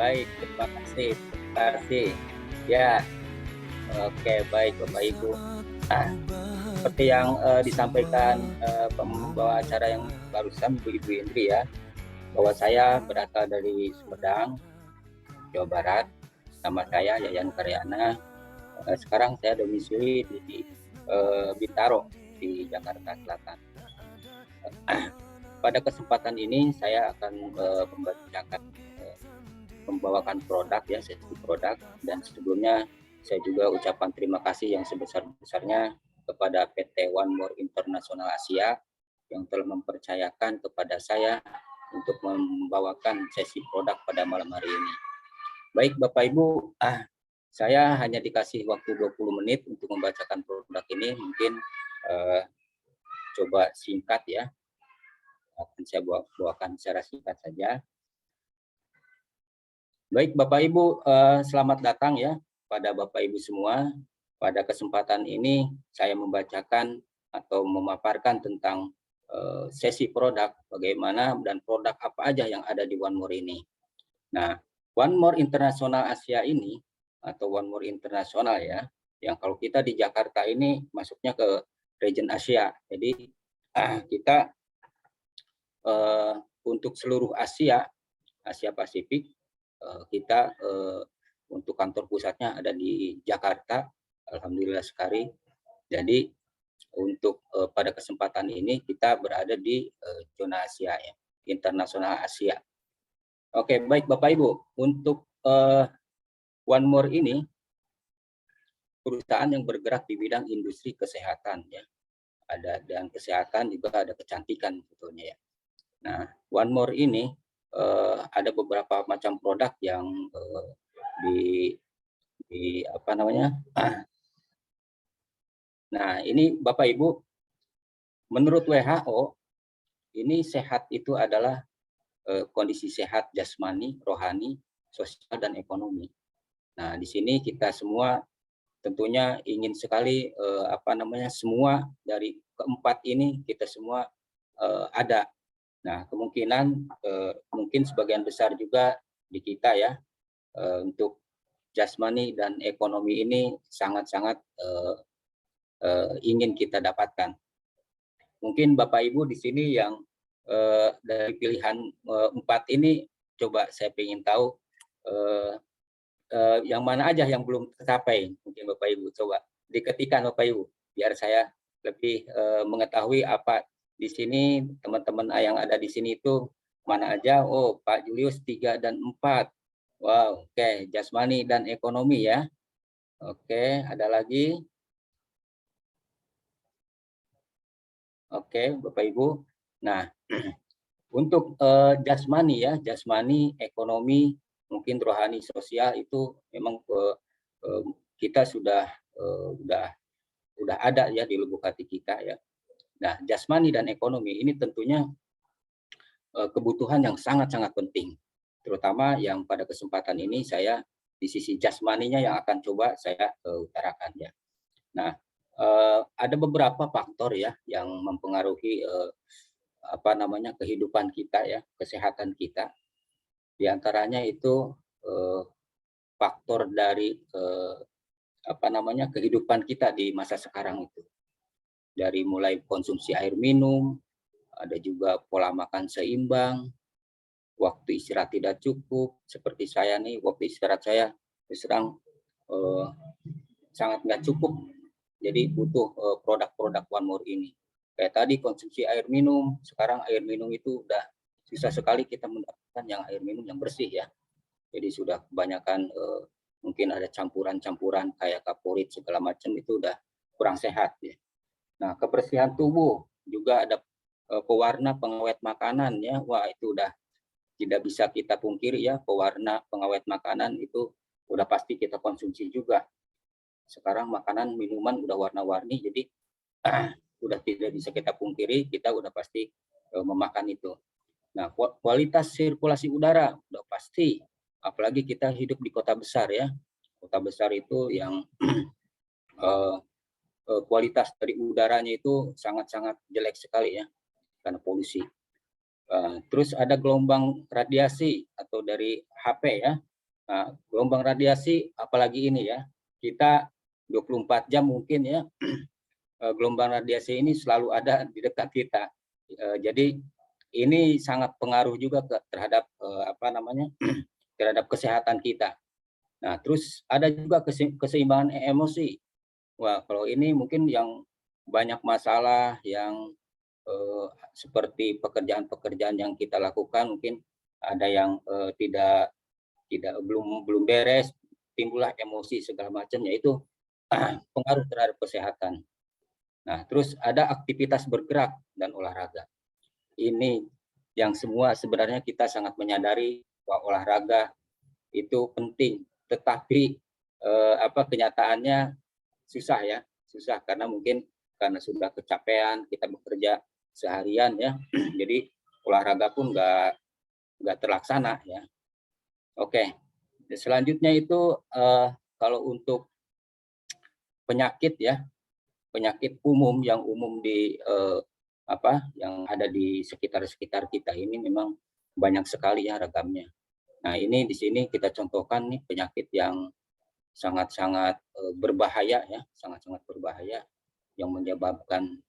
Baik, terima kasih. Terima kasih. Ya, oke, baik Bapak Ibu. Nah, seperti yang disampaikan pembawa acara yang barusan, Bu Ibu Indri ya, bahwa saya berasal dari Sumedang, Jawa Barat. Nama saya Yayan Karyana. Sekarang saya domisili di Bintaro, di Jakarta Selatan. Pada kesempatan ini saya akan membawakan produk ya, sesi produk, dan sebelumnya saya juga ucapan terima kasih yang sebesar-besarnya kepada PT One More International Asia yang telah mempercayakan kepada saya untuk membawakan sesi produk pada malam hari ini. Baik Bapak Ibu, saya hanya dikasih waktu 20 menit untuk membacakan produk ini, mungkin coba singkat ya, akan saya bawakan secara singkat saja. Baik Bapak Ibu, selamat datang ya pada Bapak Ibu semua. Pada kesempatan ini saya membacakan atau memaparkan tentang sesi produk, bagaimana dan produk apa aja yang ada di One More ini. Nah, One More International Asia ini, atau One More International ya, yang kalau kita di Jakarta ini masuknya ke region Asia. Jadi kita untuk seluruh Asia Pasifik, kita untuk kantor pusatnya ada di Jakarta, alhamdulillah sekali. Jadi untuk pada kesempatan ini kita berada di zona Asia ya, internasional Asia. Oke, baik Bapak Ibu, untuk One More ini perusahaan yang bergerak di bidang industri kesehatan ya. Ada dan kesehatan juga ada kecantikan sebetulnya ya. Nah, One More ini ada beberapa macam produk yang di apa namanya? Nah, ini Bapak Ibu, menurut WHO ini sehat itu adalah kondisi sehat jasmani, rohani, sosial dan ekonomi. Nah, di sini kita semua tentunya ingin sekali apa namanya? Semua dari keempat ini kita semua ada. Nah, kemungkinan mungkin sebagian besar juga di kita ya, untuk jasmani dan ekonomi ini sangat-sangat ingin kita dapatkan. Mungkin Bapak Ibu di sini yang dari pilihan 4 ini, coba saya ingin tahu yang mana aja yang belum tercapai. Mungkin Bapak Ibu coba diketikkan Bapak Ibu, biar saya lebih mengetahui apa di sini teman-teman yang ada di sini itu mana aja. Oh, Pak Julius 3 dan 4. Wow, oke, jasmani dan ekonomi ya. Oke, ada lagi. Oke, Bapak Ibu. Nah, untuk jasmani ya, jasmani, ekonomi, mungkin rohani, sosial itu memang kita sudah ada ya di lubuk hati kita ya. Nah, jasmani dan ekonomi ini tentunya kebutuhan yang sangat-sangat penting, terutama yang pada kesempatan ini saya di sisi jasmaninya yang akan coba saya utarakan ya. Nah, ada beberapa faktor ya yang mempengaruhi apa namanya kehidupan kita ya, kesehatan kita. Di antaranya itu faktor dari apa namanya kehidupan kita di masa sekarang itu. Dari mulai konsumsi air minum, ada juga pola makan seimbang, waktu istirahat tidak cukup. Seperti saya nih, waktu istirahat saya terus sangat nggak cukup. Jadi butuh produk-produk One More ini. Kayak tadi konsumsi air minum, sekarang air minum itu udah susah sekali kita mendapatkan yang air minum yang bersih ya. Jadi sudah kebanyakan mungkin ada campuran-campuran kayak kaporit segala macam, itu udah kurang sehat ya. Nah, kebersihan tubuh juga ada pewarna pengawet makanan ya. Wah, itu udah tidak bisa kita pungkiri ya, pewarna pengawet makanan itu udah pasti kita konsumsi juga. Sekarang makanan minuman udah warna-warni, jadi udah tidak bisa kita pungkiri, kita udah pasti memakan itu. Nah, kualitas sirkulasi udara udah pasti, apalagi kita hidup di kota besar ya. Kota besar itu yang kualitas dari udaranya itu sangat-sangat jelek sekali ya, karena polusi. Terus ada gelombang radiasi atau dari HP ya. Nah, gelombang radiasi apalagi ini ya, kita 24 jam mungkin ya, gelombang radiasi ini selalu ada di dekat kita. Jadi ini sangat pengaruh juga terhadap apa namanya, terhadap kesehatan kita. Nah, terus ada juga keseimbangan emosi. Wah, kalau ini mungkin yang banyak masalah yang seperti pekerjaan-pekerjaan yang kita lakukan mungkin ada yang tidak tidak belum belum beres, timbullah emosi segala macam, yaitu pengaruh terhadap kesehatan. Nah, terus ada aktivitas bergerak dan olahraga. Ini yang semua sebenarnya kita sangat menyadari bahwa olahraga itu penting, tetapi kenyataannya susah ya, susah karena mungkin karena sudah kecapean kita bekerja seharian ya, jadi olahraga pun nggak terlaksana ya. Oke, selanjutnya itu kalau untuk penyakit ya, penyakit umum yang umum di yang ada di sekitar kita ini memang banyak sekali ya ragamnya. Nah, ini di sini kita contohkan nih penyakit yang sangat-sangat berbahaya ya, sangat-sangat berbahaya yang menyebabkan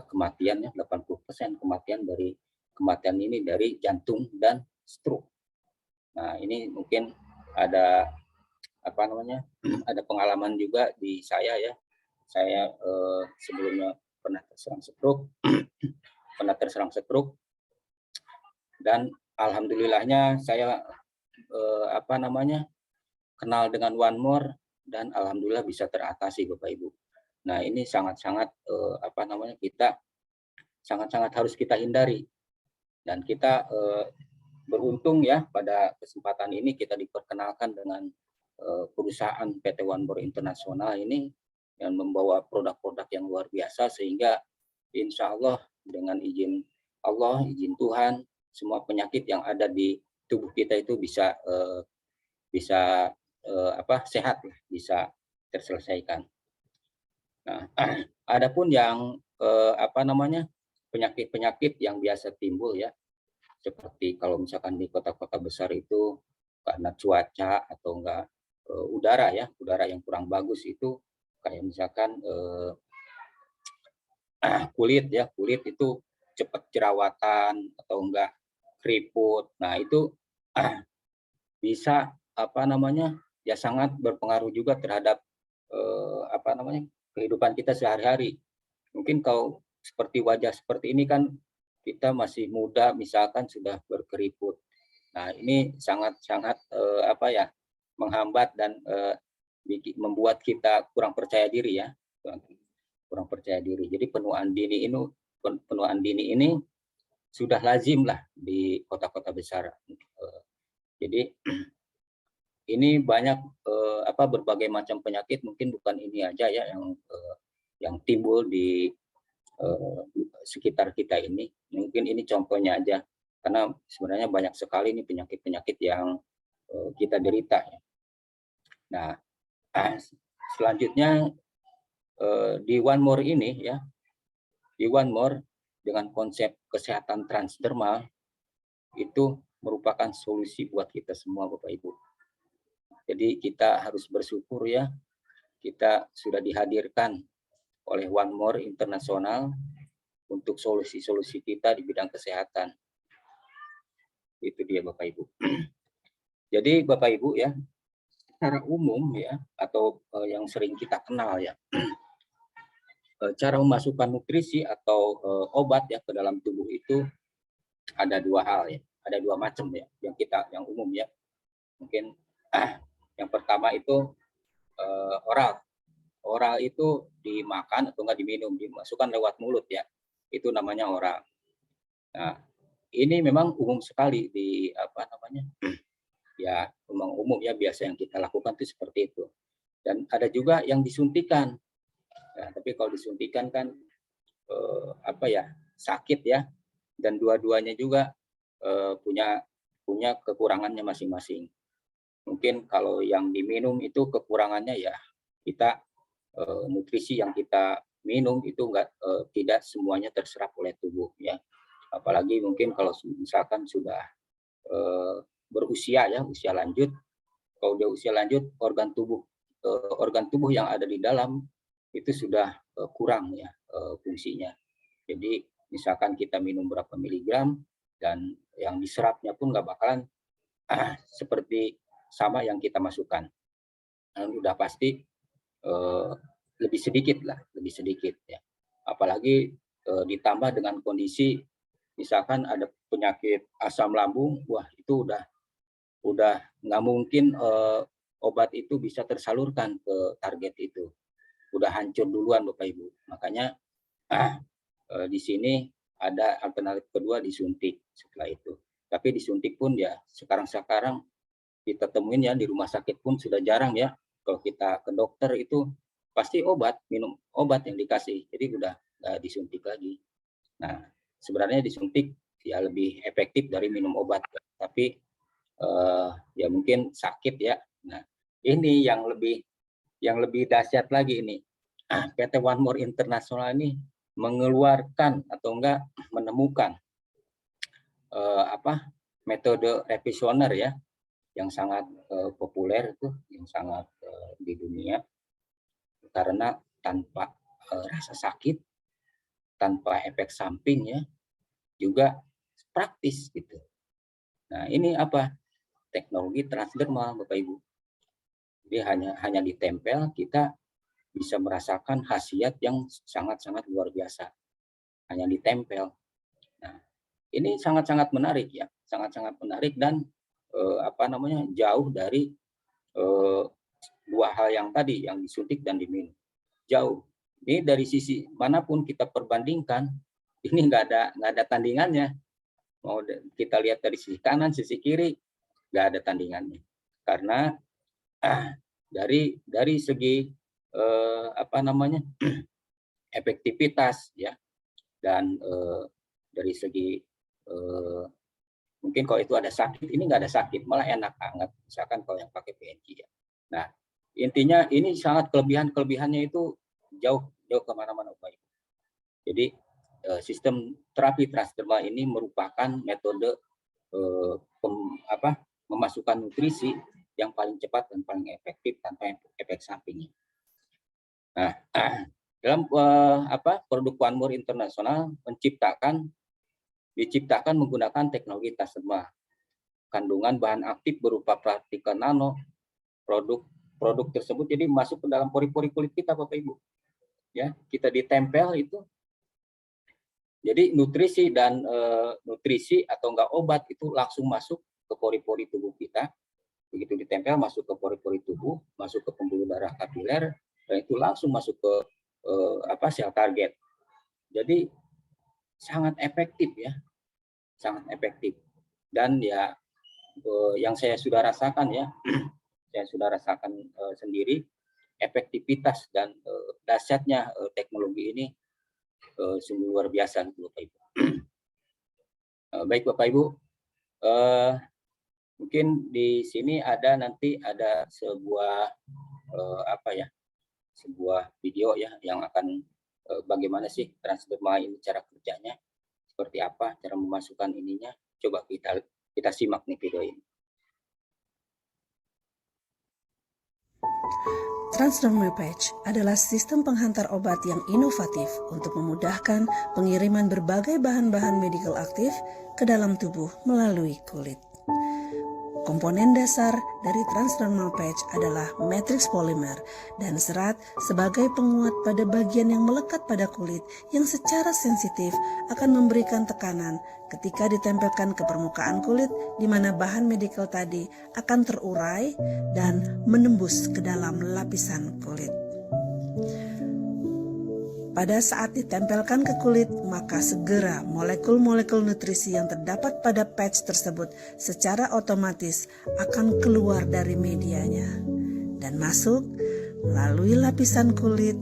kematian ya, 80% kematian ini dari jantung dan stroke. Nah, ini mungkin ada ada pengalaman juga di saya ya. Saya sebelumnya pernah terserang stroke, dan alhamdulillahnya saya kenal dengan One More dan alhamdulillah bisa teratasi Bapak Ibu. Nah, ini sangat-sangat kita sangat-sangat harus kita hindari, dan kita beruntung ya pada kesempatan ini kita diperkenalkan dengan perusahaan PT One More Internasional ini yang membawa produk-produk yang luar biasa, sehingga insya Allah dengan izin Allah, izin Tuhan, semua penyakit yang ada di tubuh kita itu bisa sehat, bisa terselesaikan. Nah, adapun yang penyakit-penyakit yang biasa timbul ya, seperti kalau misalkan di kota-kota besar itu karena cuaca atau enggak udara yang kurang bagus, itu kayak misalkan kulit itu cepat jerawatan atau enggak keriput. Nah, itu bisa sangat berpengaruh juga terhadap kehidupan kita sehari-hari. Mungkin kalau seperti wajah seperti ini kan kita masih muda, misalkan sudah berkeriput. Nah, ini sangat-sangat menghambat dan membuat kita kurang percaya diri ya, kurang percaya diri. Jadi penuaan dini ini sudah lazim lah di kota-kota besar. Jadi ini banyak berbagai macam penyakit, mungkin bukan ini aja ya yang timbul di sekitar kita ini. Mungkin ini contohnya aja, karena sebenarnya banyak sekali nih penyakit-penyakit yang kita derita ya. Nah, selanjutnya di One More ini ya, di One More dengan konsep kesehatan transdermal itu merupakan solusi buat kita semua Bapak Ibu. Jadi kita harus bersyukur ya, kita sudah dihadirkan oleh One More Internasional untuk solusi-solusi kita di bidang kesehatan. Itu dia Bapak Ibu. Jadi Bapak Ibu ya, secara umum ya, atau yang sering kita kenal ya, cara memasukkan nutrisi atau obat ya ke dalam tubuh itu ada dua hal ya, ada dua macam ya, yang umum ya. Mungkin yang pertama itu oral. Oral itu dimakan atau enggak diminum, dimasukkan lewat mulut ya. Itu namanya oral. Nah, ini memang umum sekali di ya memang umum ya, biasa yang kita lakukan itu seperti itu. Dan ada juga yang disuntikan. Nah, tapi kalau disuntikan kan sakit ya, dan dua-duanya juga punya kekurangannya masing-masing. Mungkin kalau yang diminum itu kekurangannya ya kita nutrisi yang kita minum itu tidak semuanya terserap oleh tubuh ya. Apalagi mungkin kalau misalkan sudah berusia ya, usia lanjut. Kalau dia usia lanjut, organ tubuh yang ada di dalam itu sudah kurang ya fungsinya. Jadi misalkan kita minum berapa miligram dan yang diserapnya pun nggak bakalan seperti sama yang kita masukkan. Dan udah pasti lebih sedikit ya. Apalagi ditambah dengan kondisi misalkan ada penyakit asam lambung, wah itu udah nggak mungkin obat itu bisa tersalurkan ke target itu. Udah hancur duluan Bapak Ibu. Makanya di sini ada alternatif kedua, disuntik setelah itu. Tapi disuntik pun ya sekarang kita temuin ya di rumah sakit pun sudah jarang ya. Kalau kita ke dokter itu pasti minum obat yang dikasih. Jadi udah nggak disuntik lagi. Nah, sebenarnya disuntik ya lebih efektif dari minum obat. Tapi ya mungkin sakit ya. Nah, ini yang lebih dahsyat lagi ini. PT One More International ini mengeluarkan atau enggak menemukan metode revisioner ya yang sangat populer itu, yang sangat di dunia, karena tanpa rasa sakit, tanpa efek samping ya, juga praktis gitu. Nah, ini apa? Teknologi transdermal Bapak Ibu. Jadi hanya ditempel, kita bisa merasakan khasiat yang sangat-sangat luar biasa. Hanya ditempel. Nah, ini sangat-sangat menarik ya, sangat-sangat menarik dan jauh dari dua hal yang tadi, yang disuntik dan diminum. Jauh. Ini dari sisi manapun kita perbandingkan, ini nggak ada tandingannya. Mau kita lihat dari sisi kanan, sisi kiri, nggak ada tandingannya. Karena dari segi efektivitas ya, dan dari segi mungkin kalau itu ada sakit, ini nggak ada sakit, malah enak banget. Misalkan kalau yang pakai PNG ya. Nah, intinya ini sangat kelebihannya itu jauh kemana-mana Pak. Jadi sistem terapi transdermal ini merupakan metode memasukkan nutrisi yang paling cepat dan paling efektif tanpa efek samping. Nah, dalam produk One More International diciptakan menggunakan teknologi transdermal. Kandungan bahan aktif berupa partikel nano, produk tersebut jadi masuk ke dalam pori-pori kulit kita Bapak Ibu. Ya, kita ditempel itu. Jadi nutrisi atau enggak obat itu langsung masuk ke pori-pori tubuh kita. Begitu ditempel masuk ke pori-pori tubuh, masuk ke pembuluh darah kapiler, dan itu langsung masuk ke sel target. Jadi sangat efektif ya, sangat efektif. Dan ya yang saya sudah rasakan ya, saya sudah rasakan sendiri efektivitas dan dahsyatnya teknologi ini sungguh luar biasa Bapak Ibu. Baik Bapak Ibu. Mungkin di sini nanti ada sebuah sebuah video ya yang akan bagaimana sih transdermal ini cara kerjanya, seperti apa cara memasukkan ininya. Coba kita simak nih video ini. Transdermal Patch adalah sistem penghantar obat yang inovatif untuk memudahkan pengiriman berbagai bahan-bahan medikal aktif ke dalam tubuh melalui kulit. Komponen dasar dari transdermal patch adalah matriks polimer dan serat sebagai penguat pada bagian yang melekat pada kulit yang secara sensitif akan memberikan tekanan ketika ditempelkan ke permukaan kulit di mana bahan medikal tadi akan terurai dan menembus ke dalam lapisan kulit. Pada saat ditempelkan ke kulit, maka segera molekul-molekul nutrisi yang terdapat pada patch tersebut secara otomatis akan keluar dari medianya dan masuk melalui lapisan kulit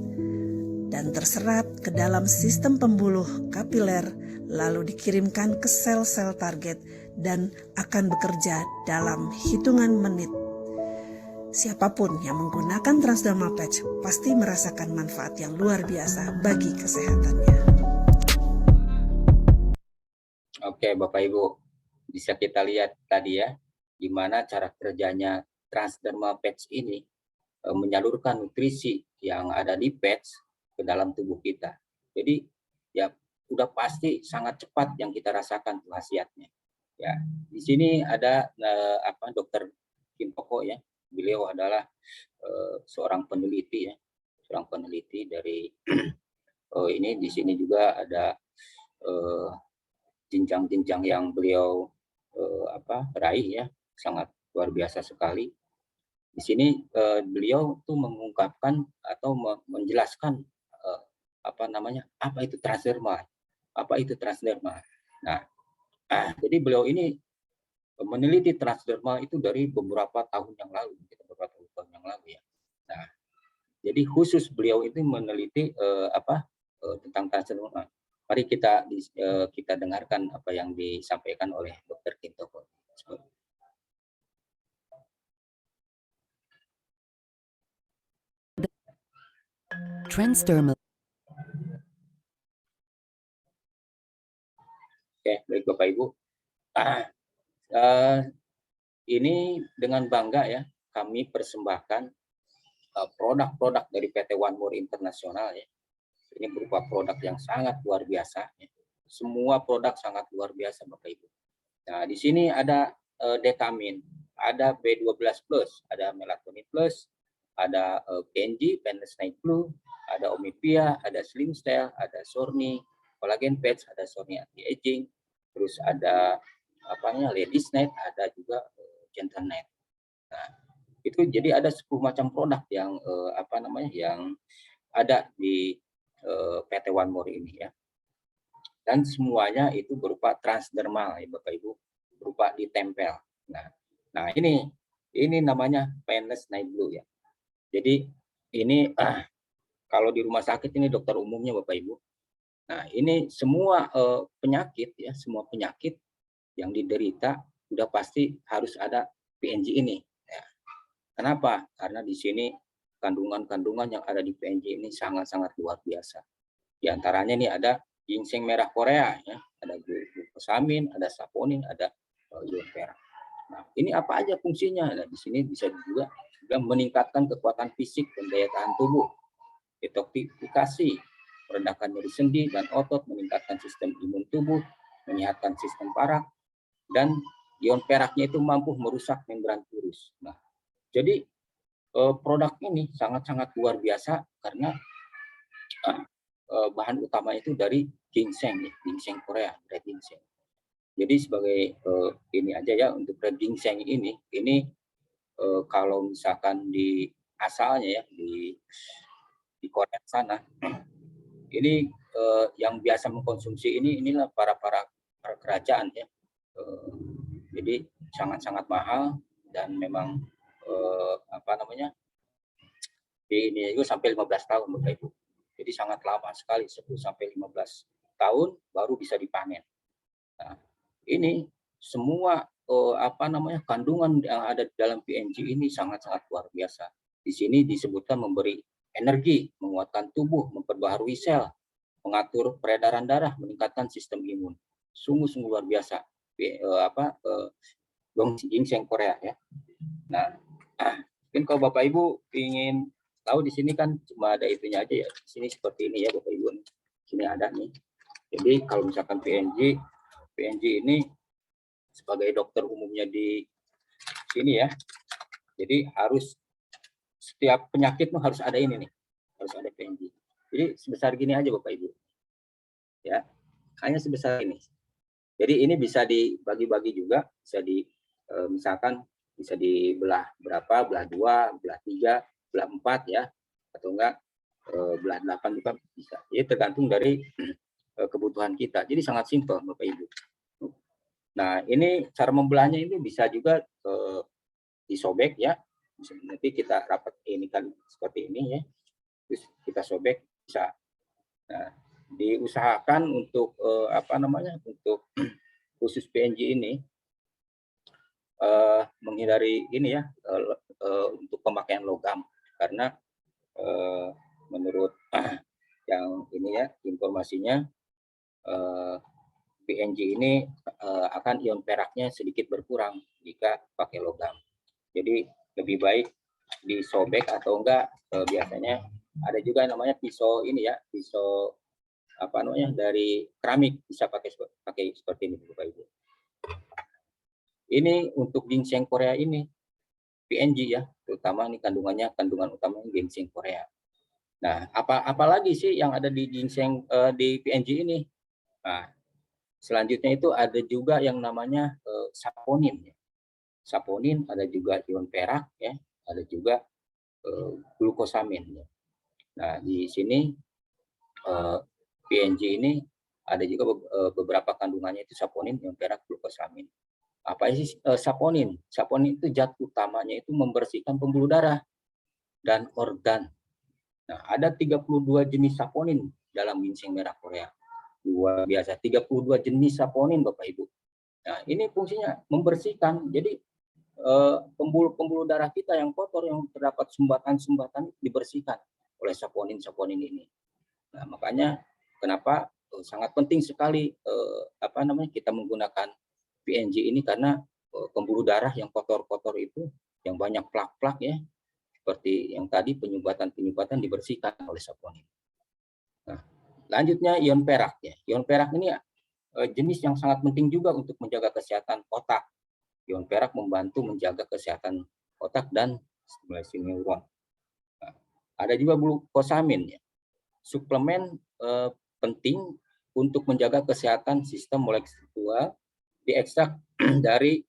dan terserap ke dalam sistem pembuluh kapiler, lalu dikirimkan ke sel-sel target dan akan bekerja dalam hitungan menit. Siapapun yang menggunakan transdermal patch pasti merasakan manfaat yang luar biasa bagi kesehatannya. Oke Bapak Ibu, bisa kita lihat tadi ya, gimana cara kerjanya transdermal patch ini menyalurkan nutrisi yang ada di patch ke dalam tubuh kita. Jadi ya udah pasti sangat cepat yang kita rasakan tuh khasiatnya. Ya, di sini ada Dokter Kim Toko ya. Beliau adalah seorang peneliti ya, seorang peneliti dari ini di sini juga ada jenjang-jenjang yang beliau raih ya, sangat luar biasa sekali. Di sini beliau tuh mengungkapkan atau menjelaskan apa itu transdermal, apa itu transdermal. Nah, jadi beliau ini meneliti transdermal itu dari beberapa tahun yang lalu, ya. Nah, jadi khusus beliau itu meneliti tentang transdermal. Mari kita dengarkan apa yang disampaikan oleh Dr. Kintoko. Transdermal. Oke, baik Bapak Ibu. Ini dengan bangga ya kami persembahkan produk-produk dari PT One More Internasional ya. Ini berupa produk yang sangat luar biasa. Ya. Semua produk sangat luar biasa Bapak Ibu. Nah, di sini ada Dekamin, ada B12+, ada Melatonin Plus, ada PNG, Painless Night Blue, ada Omipia, ada Slim Style, ada Sorni, Collagen Patch, ada Sorni Anti-Aging, terus ada Ladies Night, ada juga Gentle Night. Nah, itu jadi ada 10 macam produk yang yang ada di PT One More ini ya. Dan semuanya itu berupa transdermal ya Bapak Ibu, berupa ditempel. Nah ini namanya Painless Night Blue ya. Jadi ini kalau di rumah sakit ini dokter umumnya Bapak Ibu. Nah ini semua penyakit ya, semua penyakit yang diderita udah pasti harus ada PNG ini. Ya. Kenapa? Karena di sini kandungan-kandungan yang ada di PNG ini sangat-sangat luar biasa. Di antaranya ini ada ginseng merah Korea, ya, ada glukosamin, ada saponin, ada ion perak. Nah, ini apa aja fungsinya? Nah, di sini bisa juga meningkatkan kekuatan fisik dan daya tahan tubuh, detoksifikasi, merendahkan nyeri sendi dan otot, meningkatkan sistem imun tubuh, menyehatkan sistem paraf, dan ion peraknya itu mampu merusak membran virus. Nah, jadi produk ini sangat-sangat luar biasa karena bahan utama itu dari ginseng, ginseng Korea, red ginseng. Jadi sebagai ini aja ya untuk red ginseng ini kalau misalkan di asalnya ya di Korea sana, ini yang biasa mengkonsumsi inilah para kerajaan ya. Jadi sangat-sangat mahal dan memang ini juga sampai 15 tahun Bapak Ibu. Jadi sangat lama sekali, 10 sampai 15 tahun baru bisa dipanen. Nah, ini semua kandungan yang ada di dalam PNG ini sangat-sangat luar biasa. Di sini disebutkan memberi energi, menguatkan tubuh, memperbaharui sel, mengatur peredaran darah, meningkatkan sistem imun. Sungguh-sungguh luar biasa. Ginseng Korea ya. Nah, mungkin kalau Bapak Ibu ingin tahu di sini kan cuma ada itunya aja ya. Di sini seperti ini ya Bapak Ibu. Di sini ada nih. Jadi kalau misalkan PNG ini sebagai dokter umumnya di sini ya. Jadi harus setiap penyakit tuh harus ada ini nih. Harus ada PNG. Jadi sebesar gini aja Bapak Ibu. Ya. Hanya sebesar ini. Jadi ini bisa dibagi-bagi juga, bisa misalkan bisa dibelah berapa, belah 2, belah 3, belah 4 ya, atau enggak belah 8 juga bisa. Jadi tergantung dari kebutuhan kita. Jadi sangat simpel Bapak Ibu. Nah ini cara membelahnya ini bisa juga disobek ya. Nanti kita rapat ini kan seperti ini ya. Terus kita sobek bisa. Nah, diusahakan untuk untuk khusus PNG ini menghindari ini ya untuk pemakaian logam karena menurut yang ini ya informasinya PNG ini akan ion peraknya sedikit berkurang jika pakai logam. Jadi lebih baik disobek atau enggak, biasanya ada juga namanya pisau ini ya, pisau apa namanya dari keramik, bisa pakai seperti ini Bapak Ibu. Ini untuk ginseng Korea ini PNG ya, terutama ini kandungan utamanya ginseng Korea. Nah, apalagi sih yang ada di ginseng di PNG ini? Nah, selanjutnya itu ada juga yang namanya saponin. Ya. Saponin, ada juga ion perak, ya, ada juga glukosamin. Ya. Nah, di sini PNG ini ada juga beberapa kandungannya itu saponin, ion perak, glukosamin. Apa sih saponin? Saponin itu zat utamanya itu membersihkan pembuluh darah dan organ. Nah, ada 32 jenis saponin dalam ginseng merah Korea. Luar biasa, 32 jenis saponin Bapak Ibu. Nah, ini fungsinya membersihkan. Jadi pembuluh darah kita yang kotor, yang terdapat sumbatan-sumbatan dibersihkan oleh saponin-saponin ini. Nah, makanya kenapa sangat penting sekali kita menggunakan PNG ini, karena pembuluh darah yang kotor-kotor itu, yang banyak plak-plak ya, seperti yang tadi penyumbatan dibersihkan oleh saponin. Nah, lanjutnya ion perak ya. Ion perak ini jenis yang sangat penting juga untuk menjaga kesehatan otak. Ion perak membantu menjaga kesehatan otak dan stimulasi neuron. Nah, ada juga glukosamin ya. Suplemen penting untuk menjaga kesehatan sistem molekul diekstrak dari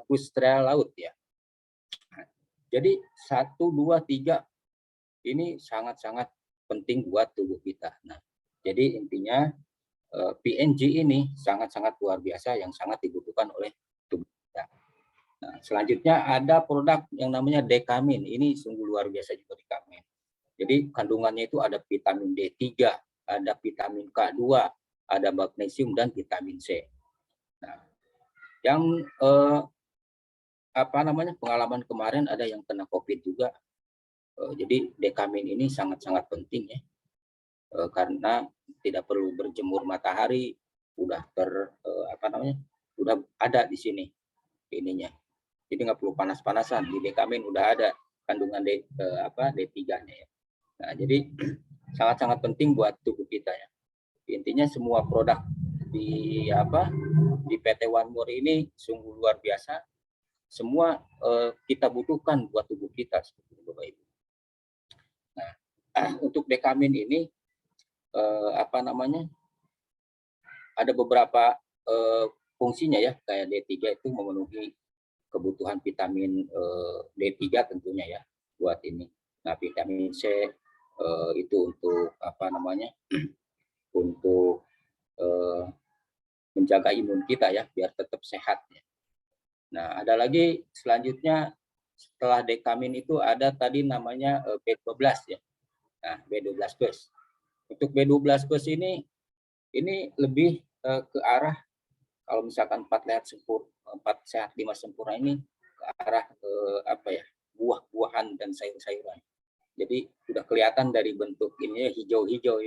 krustal laut ya. Jadi 1, 2, 3 ini sangat-sangat penting buat tubuh kita. Nah, jadi intinya PNG ini sangat-sangat luar biasa yang sangat dibutuhkan oleh tubuh kita. Nah, selanjutnya ada produk yang namanya dekamin. Ini sungguh luar biasa juga dekamin. Jadi kandungannya itu ada vitamin D3, ada vitamin K2, ada magnesium dan vitamin C. Nah, yang pengalaman kemarin ada yang kena COVID juga. Jadi dekamin ini sangat-sangat penting ya, karena tidak perlu berjemur matahari, udah udah ada di sini ininya. Jadi nggak perlu panas-panasan, di dekamin udah ada kandungan D3-nya ya. Nah, jadi sangat-sangat penting buat tubuh kita ya. Intinya semua produk di PT One More ini sungguh luar biasa. Semua kita butuhkan buat tubuh kita seperti itu Bapak Ibu. Nah, untuk dekamin ini ada beberapa fungsinya ya, kayak D3 itu memenuhi kebutuhan vitamin D3 tentunya ya buat ini. Nah, vitamin C itu untuk untuk menjaga imun kita ya biar tetap sehat ya. Nah, ada lagi selanjutnya setelah dekamin itu ada tadi namanya B12 ya. Nah, B12 plus. Untuk B12 plus ini lebih ke arah, kalau misalkan 4 sehat 5 sempurna ini ke arah buah-buahan dan sayur-sayuran. Jadi sudah kelihatan dari bentuk ini hijau-hijau,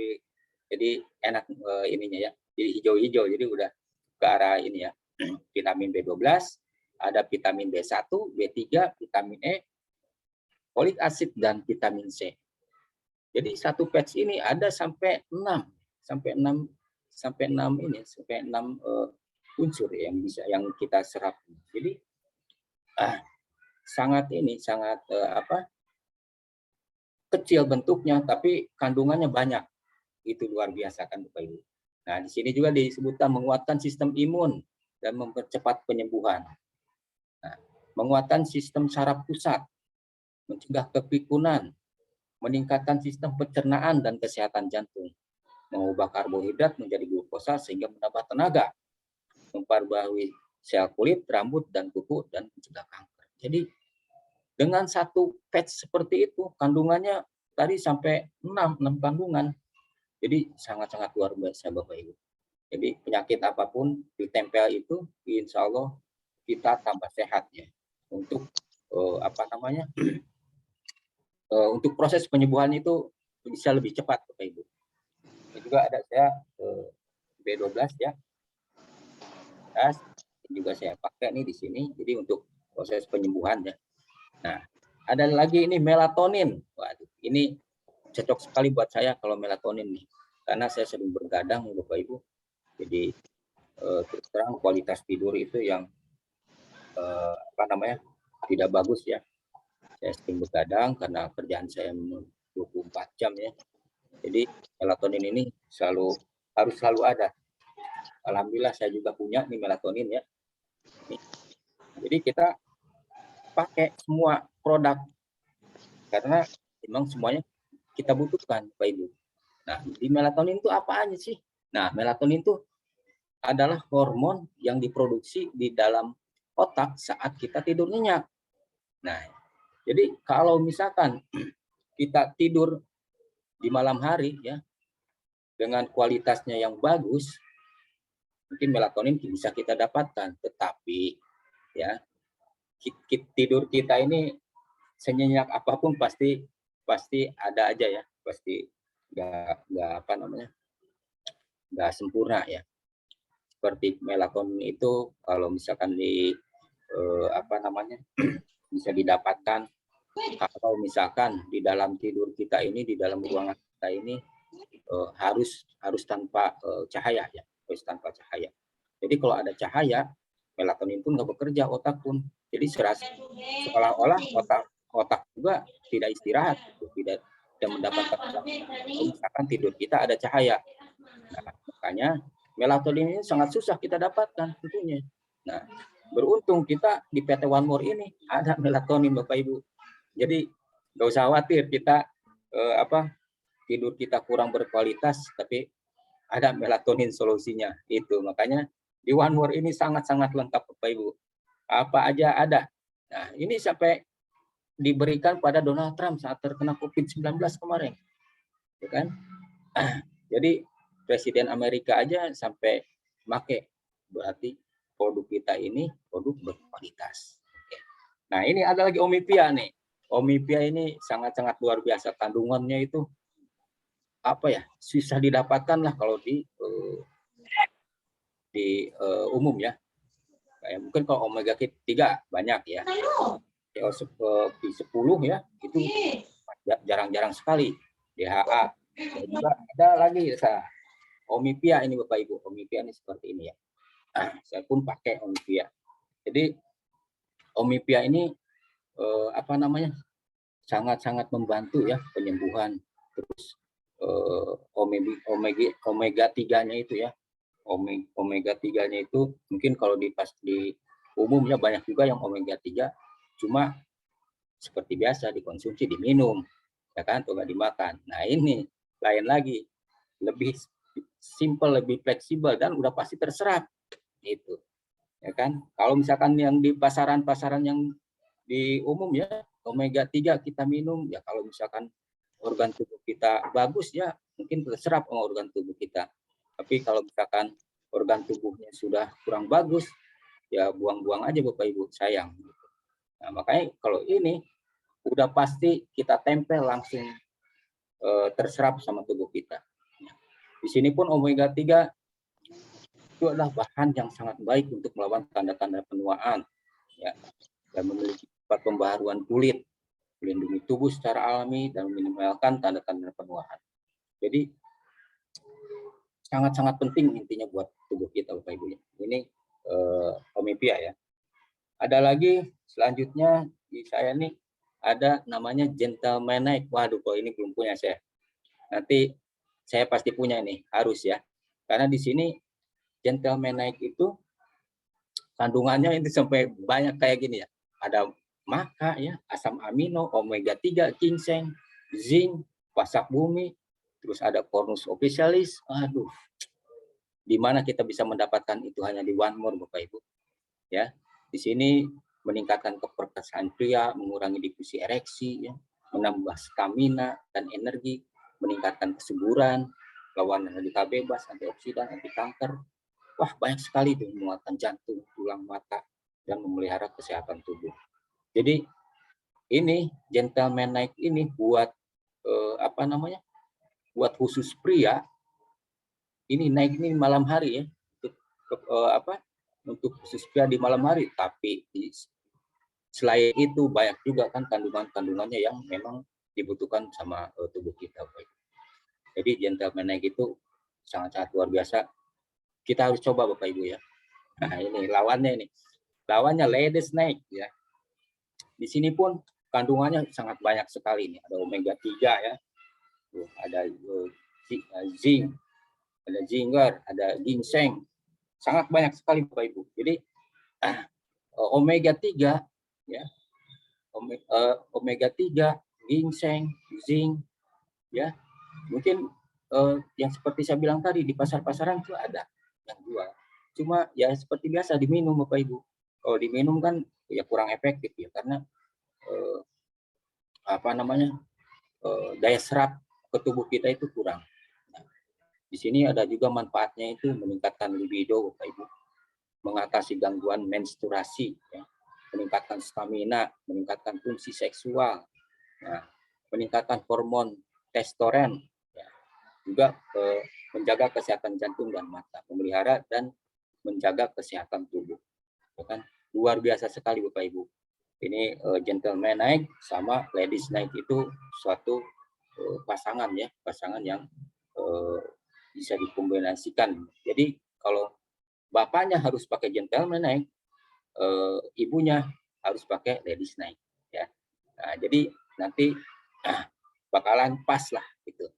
jadi enak ininya ya. Jadi hijau-hijau, jadi udah ke arah ini ya. Vitamin B12, ada vitamin B1, B3, vitamin E, folik acid dan vitamin C. Jadi satu patch ini ada sampai 6 unsur yang kita serap. Jadi sangat kecil bentuknya, tapi kandungannya banyak. Itu luar biasa kan Bapak Ibu. Nah, di sini juga disebutkan menguatkan sistem imun dan mempercepat penyembuhan. Nah, menguatkan sistem saraf pusat, mencegah kepikunan, meningkatkan sistem pencernaan dan kesehatan jantung, mengubah karbohidrat menjadi glukosa sehingga menambah tenaga, memperbarui sel kulit, rambut, dan kuku, dan mencegah kanker. Jadi dengan satu patch seperti itu, kandungannya tadi sampai 6 kandungan. Jadi sangat-sangat luar biasa Bapak Ibu. Jadi penyakit apapun ditempel itu, insya Allah kita tambah sehat ya. Untuk untuk proses penyembuhan itu bisa lebih cepat Bapak Ibu. Ini juga ada saya B12 ya. Tas juga saya pakai nih di sini. Jadi untuk proses penyembuhan ya. Nah, ada lagi ini melatonin. Waduh, ini cocok sekali buat saya kalau melatonin nih. Karena saya sering bergadang Bapak Ibu. Jadi terus terang kualitas tidur itu yang tidak bagus ya. Saya sering begadang karena kerjaan saya 24 jam ya. Jadi melatonin ini harus selalu ada. Alhamdulillah saya juga punya nih melatonin ya. Nih. Jadi kita pakai semua produk karena memang semuanya kita butuhkan, Pak Ibu. Nah, di melatonin itu apa aja sih? Nah, melatonin itu adalah hormon yang diproduksi di dalam otak saat kita tidur nyenyak. Nah, jadi kalau misalkan kita tidur di malam hari ya dengan kualitasnya yang bagus, mungkin melatonin bisa kita dapatkan. Tetapi ya tidur kita ini senyenyak apapun pasti ada aja ya, pasti nggak sempurna ya. Seperti melatonin itu kalau misalkan bisa didapatkan kalau misalkan di dalam tidur kita ini, di dalam ruangan kita ini harus tanpa cahaya ya, harus tanpa cahaya. Jadi kalau ada cahaya, melatonin pun nggak bekerja, otak pun. Jadi seolah-olah otak juga tidak istirahat, tidak mendapatkan misalkan tidur kita ada cahaya. Nah, makanya melatonin ini sangat susah kita dapatkan tentunya. Nah, beruntung kita di PT One More ini ada melatonin Bapak Ibu. Jadi nggak usah khawatir kita tidur kita kurang berkualitas, tapi ada melatonin solusinya. Itu makanya di One More ini sangat-sangat lengkap Bapak Ibu. Apa aja ada. Nah, ini sampai diberikan pada Donald Trump saat terkena COVID-19 kemarin. Ya kan? Jadi Presiden Amerika aja sampai pakai, berarti produk kita ini produk berkualitas. Nah, ini ada lagi Omipia nih. Omipia ini sangat-sangat luar biasa, kandungannya itu susah didapatkan lah kalau di umum ya. Kayak mungkin kalau omega 3 banyak ya. P10 ya, itu jarang-jarang sekali. DHA. Dan juga ada lagi Omipia ini Bapak Ibu. Omipia ini seperti ini ya. Saya pun pakai Omipia. Jadi Omipia ini sangat-sangat membantu ya penyembuhan. Terus omega 3-nya itu ya. Omega 3-nya itu mungkin kalau di umumnya banyak juga yang omega 3, cuma seperti biasa dikonsumsi, diminum, ya kan, atau nggak dimakan. Nah, ini lain lagi, lebih simple, lebih fleksibel, dan udah pasti terserap. Itu. Ya kan? Kalau misalkan yang di pasaran-pasaran yang di umum ya, omega 3 kita minum, ya kalau misalkan organ tubuh kita bagus ya, mungkin terserap sama organ tubuh kita. Tapi kalau misalkan organ tubuhnya sudah kurang bagus, ya buang-buang aja Bapak Ibu, sayang. Nah, makanya kalau ini udah pasti kita tempel langsung terserap sama tubuh kita. Di sini pun omega 3 itu adalah bahan yang sangat baik untuk melawan tanda-tanda penuaan ya, dan memiliki sifat pembaharuan kulit, melindungi tubuh secara alami dan meminimalkan tanda-tanda penuaan. Jadi sangat-sangat penting intinya buat tubuh kita Bapak Ibu. Ini Omipia ya. Ada lagi selanjutnya di saya nih ada namanya Gentlemanite. Waduh, kok ini belum punya saya. Nanti saya pasti punya nih, harus ya. Karena di sini Gentlemanite itu kandungannya itu sampai banyak kayak gini ya. Ada maka ya, asam amino, omega 3, ginseng, zinc, pasak bumi, terus ada Cornus officinalis. Aduh. Di mana kita bisa mendapatkan itu hanya di One More Bapak Ibu. Ya. Di sini meningkatkan keperkasaan pria, mengurangi difusi ereksi, ya, menambah stamina dan energi, meningkatkan kesuburan, lawan radikal bebas, antioksidan, anti kanker. Wah, banyak sekali tuh, menguatkan jantung, tulang, mata, dan memelihara kesehatan tubuh. Jadi ini Gentlemanite ini buat buat khusus pria. Ini naik nih malam hari ya. untuk khusus pria di malam hari, tapi selain itu banyak juga kan kandungannya yang memang dibutuhkan sama tubuh kita. Jadi gentleman night itu sangat-sangat luar biasa. Kita harus coba Bapak Ibu ya. Nah, ini lawannya ini. Lawannya ladies night ya. Di sini pun kandungannya sangat banyak sekali nih. Ada omega 3 ya. Ada zinc, ada zinger, ada ginseng. Sangat banyak sekali Bapak Ibu. Jadi omega 3 ya. Omega 3, ginseng, zinc ya. Mungkin yang seperti saya bilang tadi di pasar-pasaran itu ada yang jual. Cuma ya seperti biasa diminum Bapak Ibu. Kalau diminum kan ya kurang efektif ya karena daya serap ke tubuh kita itu kurang. Nah, di sini ada juga manfaatnya itu meningkatkan libido Bapak Ibu, mengatasi gangguan menstruasi, ya, meningkatkan stamina, meningkatkan fungsi seksual, ya, meningkatkan hormon testosteron, ya, juga menjaga kesehatan jantung dan mata, memelihara dan menjaga kesehatan tubuh. Ya kan? Luar biasa sekali Bapak Ibu. Ini gentleman night sama ladies night itu suatu pasangan ya, pasangan yang bisa dikombinasikan. Jadi kalau bapaknya harus pakai gentleman night, ibunya harus pakai ladies night ya. Nah, jadi nanti bakalan pas lah gitu.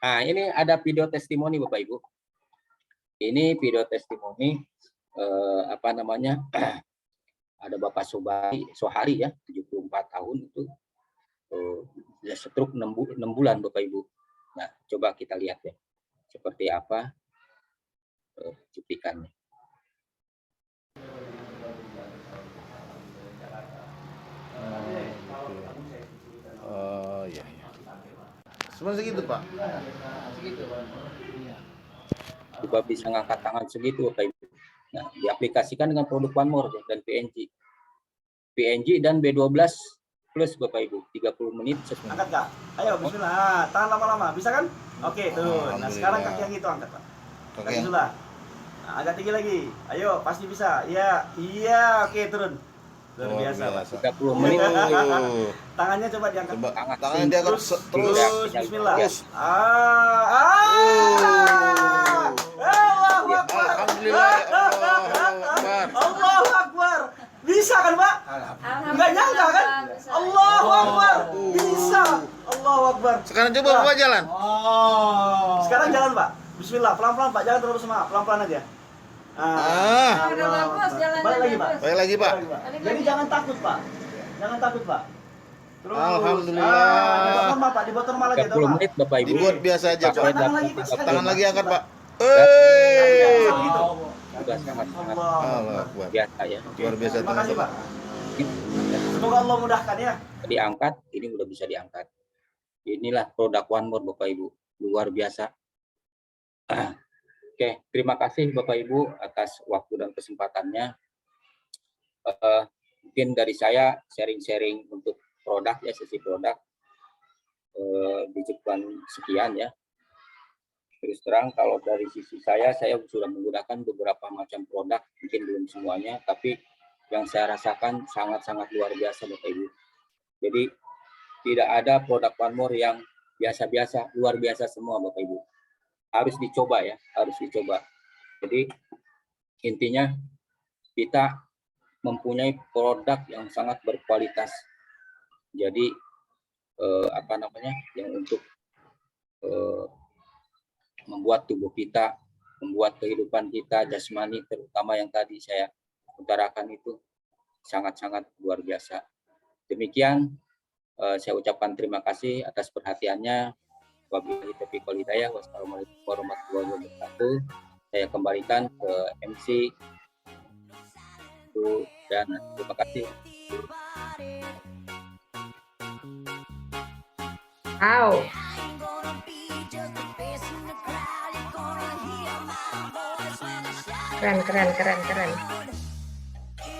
Nah, ini ada video testimoni Bapak Ibu. Ini video testimoni ada Bapak Sohari ya, 74 tahun itu stroke 6 bulan Bapak Ibu. Nah, coba kita lihat ya, seperti apa cuplikannya. Oh iya. Cuma segitu Pak? Segitu. Coba bisa ngangkat tangan segitu Bapak Ibu. Nah, diaplikasikan dengan produk One More dan PNG. PNG dan B12 plus Bapak Ibu, 30 menit. Angkat Kak, ayo bismillah, tahan lama-lama, bisa kan? Oke, tuh, nah sekarang kaki yang itu angkat Pak. Kaki sudah, nah, agak tinggi lagi, ayo pasti bisa, iya, oke turun. Luar biasa Pak. 30 menit. Tangannya coba diangkat. Coba, tangannya diangkat terus. Bismillah. Alhamdulillah. Allahu Akbar. Bisa kan Pak? Enggak nyangka kan? Allahu Akbar. Bisa. Allahu Akbar. Sekarang coba Bapak jalan. Sekarang jalan Pak. Bismillah, pelan-pelan Pak, jangan terlalu semangat, pelan-pelan aja. Balik lagi Pak. Balik lagi Pak. Jadi jangan takut Pak. Jangan takut Pak. Terus. Alhamdulillah. Di botol rumah lagi. 30 menit Bapak Ibu. Dibuat biasa aja Pak. Tangan lagi angkat Pak. Sudah sangat-sangat biasa ya. Luar biasa. Terima kasih Pak. Semoga Allah mudahkan ya. Diangkat, ini udah bisa diangkat. Inilah produk One More Bapak Ibu, luar biasa. Oke, terima kasih Bapak Ibu atas waktu dan kesempatannya. Mungkin dari saya sharing-sharing untuk produk ya, sesi produk di Jepang sekian ya. Terus terang kalau dari sisi saya sudah menggunakan beberapa macam produk, mungkin belum semuanya, tapi yang saya rasakan sangat-sangat luar biasa Bapak Ibu. Jadi tidak ada produk One More yang biasa-biasa, luar biasa semua Bapak Ibu. Harus dicoba ya, harus dicoba. Jadi intinya kita mempunyai produk yang sangat berkualitas. Jadi yang untuk membuat tubuh kita, membuat kehidupan kita jasmani, terutama yang tadi saya utarakan itu sangat-sangat luar biasa. Demikian saya ucapkan terima kasih atas perhatiannya. Wabillahi taufiq wal hidayah. Wassalamualaikum warahmatullahi wabarakatuh. Saya kembalikan ke MC dan terima kasih. Wow. Keren.